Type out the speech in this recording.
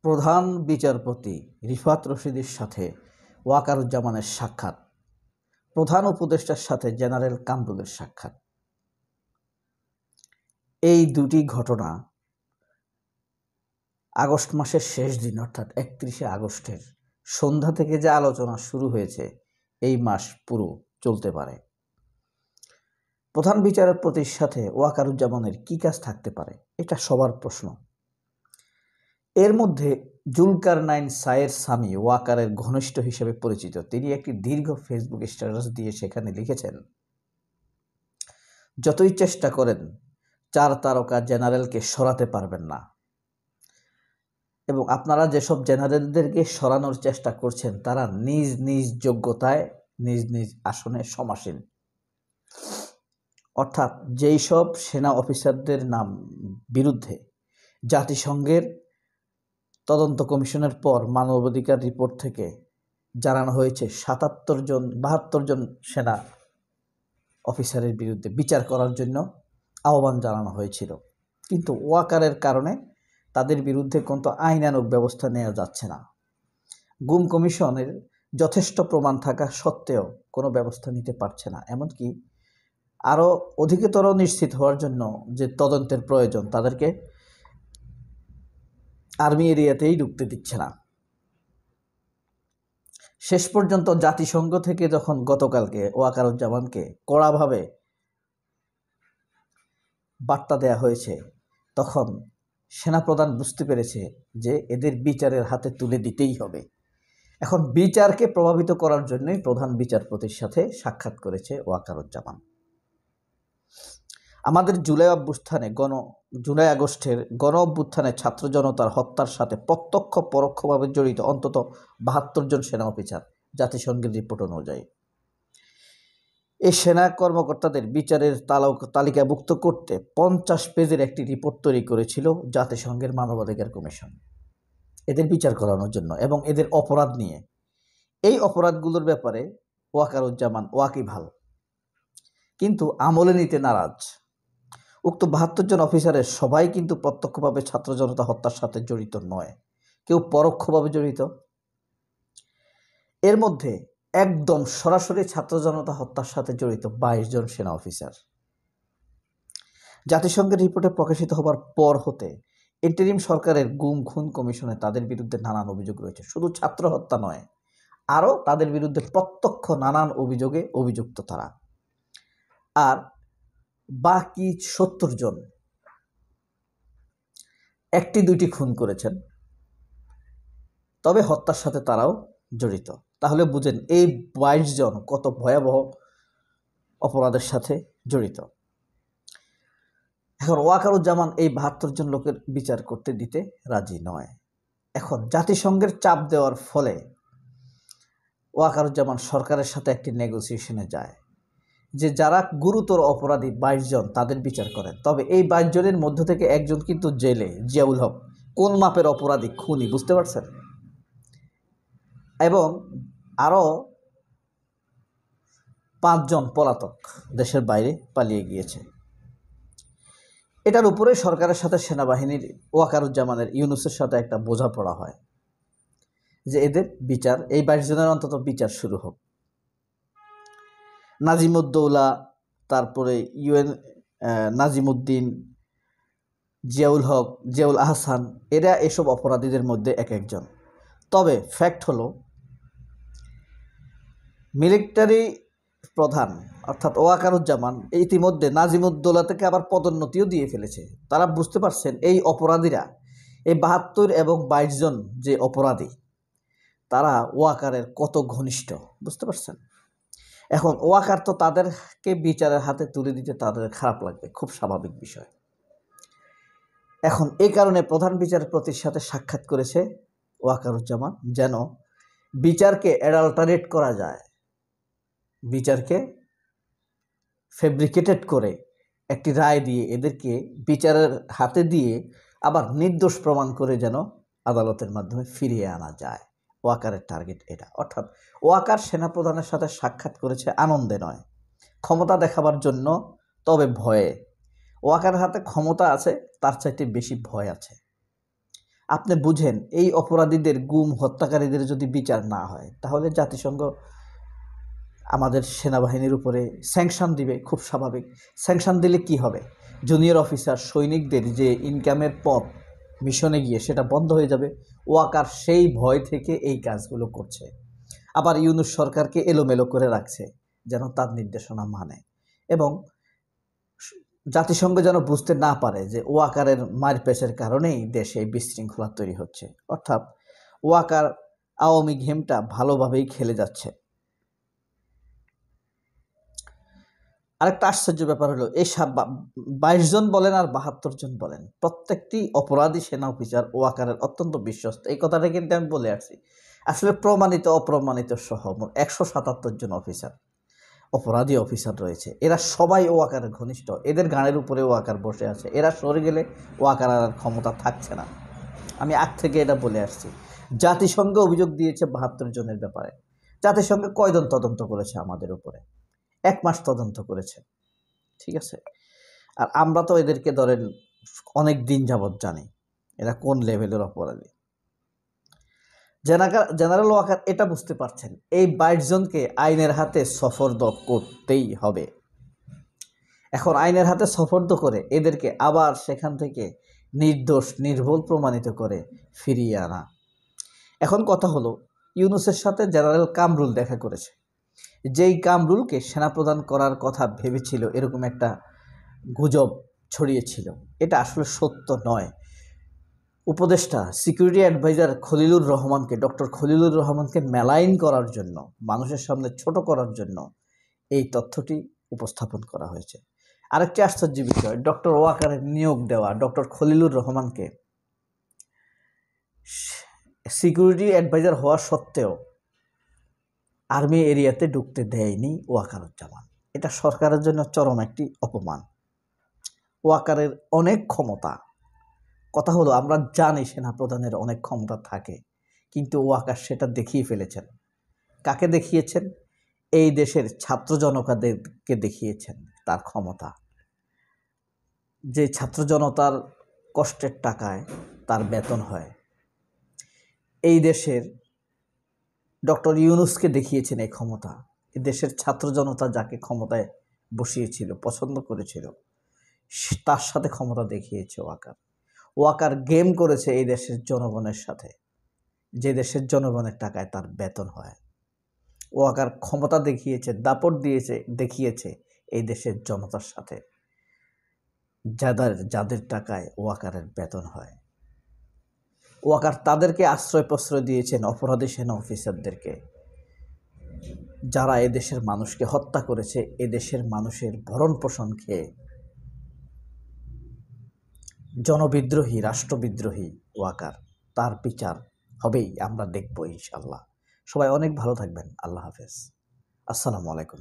প্রধান বিচারপতি রিফাত রশিদের সাথে ওয়াকারুজ্জামানের সাক্ষাৎ, প্রধান উপদেষ্টার সাথে জেনারেল কামরুলের সাক্ষাৎ। এই দুটি ঘটনা আগস্ট মাসের শেষ দিন অর্থাৎ 31শে আগস্টের সন্ধ্যা থেকে যে আলোচনা শুরু হয়েছে এই মাস পুরো চলতে পারে। প্রধান বিচারপতির সাথে ওয়াকারুজ্জামানের কী কাজ থাকতে পারে, এটা সবার প্রশ্ন। এর মধ্যে জুলকারনাইন সায়ের স্বামী ওয়াকারের ঘনিষ্ঠ হিসেবে পরিচিত, তিনি একটি দীর্ঘ ফেসবুক স্ট্যাটাস দিয়ে সেখানে লিখেছেন, যতই চেষ্টা করেন 4 তারকা জেনারেলকে সরাতে পারবেন না, এবং আপনারা যেসব জেনারেলদেরকে সরানোর চেষ্টা করছেন তারা নিজ নিজ যোগ্যতায় নিজ নিজ আসনে সমাসীন। অর্থাৎ যেই সব সেনা অফিসারদের নাম বিরুদ্ধে জাতিসংঘের তদন্ত কমিশনের পর মানবাধিকার রিপোর্ট থেকে জানানো হয়েছে 72 জন সেনা অফিসারের বিরুদ্ধে বিচার করার জন্য আহ্বান জানানো হয়েছিল, কিন্তু ওয়াকারের কারণে তাদের বিরুদ্ধে কোনো আইনানুগ ব্যবস্থা নেওয়া যাচ্ছে না। গুম কমিশনের যথেষ্ট প্রমাণ থাকা সত্ত্বেও কোনো ব্যবস্থা নিতে পারছে না। এমনকি আরও অধিকতর নিশ্চিত হওয়ার জন্য যে তদন্তের প্রয়োজন তাদেরকে আর্মি এরিয়াতেই ঢুকতে দিচ্ছে না। শেষ পর্যন্ত জাতিসংঘ থেকে যখন গতকালকে ওয়াকারুজ্জামানকে কড়াভাবে বার্তা দেয়া হয়েছে, তখন সেনাপ্রধান বুঝতে পেরেছে যে এদের বিচারের হাতে তুলে দিতেই হবে। এখন বিচারকে প্রভাবিত করার জন্যই প্রধান বিচারপতির সাথে সাক্ষাৎ করেছে ওয়াকারুজ্জামান। আমাদের জুলাই আগস্টের গণ অভ্যুত্থানে ছাত্র জনতার হত্যার সাথে প্রত্যক্ষ পরোক্ষভাবে জড়িত অন্তত 72 জন সেনা অফিসার, জাতিসংঘের রিপোর্ট অনুযায়ী। এই সেনা কর্মকর্তাদের বিচারের তালিকাভুক্ত করতে 50 পেজের একটি রিপোর্ট তৈরি করেছিল জাতিসংঘের মানবাধিকার কমিশন, এদের বিচার করানোর জন্য এবং এদের অপরাধ নিয়ে। এই অপরাধগুলোর ব্যাপারে ওয়াকারুজ্জামান ওয়াকিবহাল, কিন্তু আমলে নিতে নারাজ। উক্ত 72 জন অফিসারের সবাই কিন্তু প্রত্যক্ষভাবে ছাত্র জনতা হত্যার সাথে জড়িত নয়, কেউ পরোক্ষভাবে জড়িত। এর মধ্যে একদম সরাসরি ছাত্র জনতা হত্যার সাথে জড়িত 22 জন সেনা অফিসার। জাতিসংঘের রিপোর্টে প্রকাশিত হবার পর হতে ইন্টারিম সরকারের গুম খুন কমিশনে তাদের বিরুদ্ধে নানান অভিযোগ রয়েছে। শুধু ছাত্র হত্যা নয়, আরও তাদের বিরুদ্ধে প্রত্যক্ষ নানান অভিযোগে অভিযুক্ত তারা। আর বাকি 70 জন 1-2টি খুন করেছেন, তবে হত্যার সাথে তারাও জড়িত। তাহলে বুঝেন এই 22 জন কত ভয়াবহ অপরাধের সাথে জড়িত। এখন ওয়াকারুজ্জামান এই 72 জন লোকের বিচার করতে দিতে রাজি নয়। এখন জাতিসংঘের চাপ দেওয়ার ফলে ওয়াকারুজ্জামান সরকারের সাথে একটি নেগোসিয়েশনে যায় যে যারা গুরুতর অপরাধী 22 জন তাদের বিচার করেন। তবে এই 22 জনের মধ্য থেকে একজন কিন্তু জেলে, জিয়াউল হক, কোন মাপের অপরাধী, খুনি, বুঝতে পারছেন? এবং আরও 5 জন পলাতক, দেশের বাইরে পালিয়ে গিয়েছে। এটার উপরে সরকারের সাথে সেনাবাহিনীর ওয়াকারুজ্জামানের ইউনূসের সাথে একটা বোঝাপড়া হয় যে এদের বিচার, এই 22 জনের অন্তত বিচার শুরু হোক। নাজিমুদ্দৌলা, তারপরে নাজিমুদ্দিন, জিয়াউল হক, জিয়াউল আহসান, এরা এসব অপরাধীদের মধ্যে এক একজন। তবে ফ্যাক্ট হলো মিলিটারি প্রধান অর্থাৎ ওয়াকারুজ্জামান ইতিমধ্যে নাজিমুদ্দৌলা থেকে আবার পদোন্নতিও দিয়ে ফেলেছে। তারা বুঝতে পারছেন এই অপরাধীরা, এই 72 এবং 22 জন যে অপরাধী, তারা ওয়াকারের কত ঘনিষ্ঠ, বুঝতে পারছেন? এখন ওয়াকার তো তাদেরকে বিচারের হাতে তুলে দিতে তাদের খারাপ লাগবে, খুব স্বাভাবিক বিষয়। এখন এই কারণে প্রধান বিচারপতির সাথে সাক্ষাৎ করেছে ওয়াকারুজ্জামান, যেন বিচারকে অ্যাডাল্টারেট করা যায়, বিচারকে ফেব্রিকেটেড করে একটি রায় দিয়ে এদেরকে বিচারের হাতে দিয়ে আবার নির্দোষ প্রমাণ করে যেন আদালতের মাধ্যমে ফিরিয়ে আনা যায়। ওয়াকারের টার্গেট এটা। অর্থাৎ ওয়াকার সেনাপ্রধানের সাথে সাক্ষাৎ করেছে আনন্দে নয়, ক্ষমতা দেখাবার জন্য, তবে ভয়ে। ওয়াকারের হাতে ক্ষমতা আছে, তার চাইতে বেশি ভয় আছে। আপনি বুঝেন এই অপরাধীদের, গুম হত্যাকারীদের যদি বিচার না হয়, তাহলে জাতিসংঘ আমাদের সেনাবাহিনীর উপরে স্যাংশন দিবে, খুব স্বাভাবিক। স্যাংশন দিলে কি হবে? জুনিয়র অফিসার সৈনিকদের যে ইনকামের পথ মিশনে গিয়ে সেটা বন্ধ হয়ে যাবে। ওয়াকার সেই ভয় থেকে এই কাজগুলো করছে। আবার ইউনূস সরকারকে এলোমেলো করে রাখছে যেন তার নির্দেশনা মানে, এবং জাতিসংঘ যেন বুঝতে না পারে যে ওয়াকারের মারপেচের কারণেই দেশে বিশৃঙ্খলা তৈরি হচ্ছে। অর্থাৎ ওয়াকার আওয়ামী গেমটা ভালোভাবেই খেলে যাচ্ছে। আরেকটা আশ্চর্য ব্যাপার হলো, এই 22 জন বলেন আর 72 জন বলেন, প্রত্যেকটি অপরাধী সেনা অফিসার ওয়াকারের অত্যন্ত বিশ্বস্ত। এই কথাটা কিন্তু আমি বলে আসছি। আসলে প্রমাণিত অপ্রমাণিত সহ 177 জন অফিসার, অপরাধী অফিসার রয়েছে। এরা সবাই ওয়াকারের ঘনিষ্ঠ। এদের গানের উপরে ওয়াকার বসে আছে। এরা সরে গেলে ওয়াকার আর ক্ষমতা থাকছে না। আমি আগ থেকে এটা বলে আসছি। জাতিসংঘ অভিযোগ দিয়েছে 72 জনের ব্যাপারে। জাতিসংঘ কয়জন তদন্ত করেছে আমাদের উপরে? 1 মাস তদন্ত করেছে, ঠিক আছে। আর আমরা তো এদেরকে ধরেন অনেক দিন যাবৎ জানি এরা কোন লেভেলের অপরাধী। জেনারেল ওয়াকার এটা বুঝতে পারছেন, এই 22 জনকে আইনের হাতে সোপর্দ করতেই হবে। এখন আইনের হাতে সোপর্দ করে এদেরকে আবার সেখান থেকে নির্দোষ নির্ভুল প্রমাণিত করে ফিরিয়ে আনা। এখন কথা হলো, ইউনূসের সাথে জেনারেল কামরুল দেখা করেছে। যেই কামরুলকে সেনাপ্রধান করার কথা ভেবেছিল, এরকম একটা গুজব ছড়িয়েছিল, এটা আসলে সত্য নয়। উপদেষ্টা সিকিউরিটি অ্যাডভাইজার খলিলুর রহমানকে, ডক্টর খলিলুর রহমানকে মেলাইন করার জন্য, মানুষের সামনে ছোট করার জন্য এই তথ্যটি উপস্থাপন করা হয়েছে। আরেকটি আশ্চর্য বিষয়, ডক্টর ওয়াকারের নিয়োগ দেওয়া ডক্টর খলিলুর রহমানকে সিকিউরিটি অ্যাডভাইজার হওয়া সত্ত্বেও আর্মি এরিয়াতে ঢুকতে দেয়নি ওয়াকারুজ্জামান। এটা সরকারের জন্য চরম একটি অপমান। ওয়াকারের অনেক ক্ষমতা, কথা হলো আমরা জানি সেনাপ্রধানের অনেক ক্ষমতা থাকে, কিন্তু ওয়াকার সেটা দেখিয়ে ফেলেছেন। কাকে দেখিয়েছেন? এই দেশের ছাত্র জনতাদেরকে দেখিয়েছেন তার ক্ষমতা। যে ছাত্র জনতার কষ্টের টাকায় তার বেতন হয়। এই দেশের ডক্টর ইউনূসকে দেখিয়েছেন এই ক্ষমতা। এই দেশের ছাত্র জনতা যাকে ক্ষমতায় বসিয়েছিল, পছন্দ করেছিল, তার সাথে ক্ষমতা দেখিয়েছে ওয়াকার। ওয়াকার গেম করেছে এই দেশের জনগণের সাথে, যে দেশের জনগণের টাকায় তার বেতন হয়। ওয়াকার ক্ষমতা দেখিয়েছে, দাপট দেখিয়েছে এই দেশের জনতার সাথে, যাদের টাকায় ওয়াকারের বেতন হয়। ওয়াকার তাদেরকে আশ্রয় প্রশ্রয় দিয়েছেন, অপরাধী সেনা অফিসারদেরকে, যারা এদেশের মানুষকে হত্যা করেছে, এদেশের মানুষের ভরণ পোষণ খেয়ে। জনবিদ্রোহী, রাষ্ট্রবিদ্রোহী ওয়াকার, তার বিচার হবেই, আমরা দেখব ইনশাআল্লাহ। সবাই অনেক ভালো থাকবেন। আল্লাহ হাফেজ। আসসালামু আলাইকুম।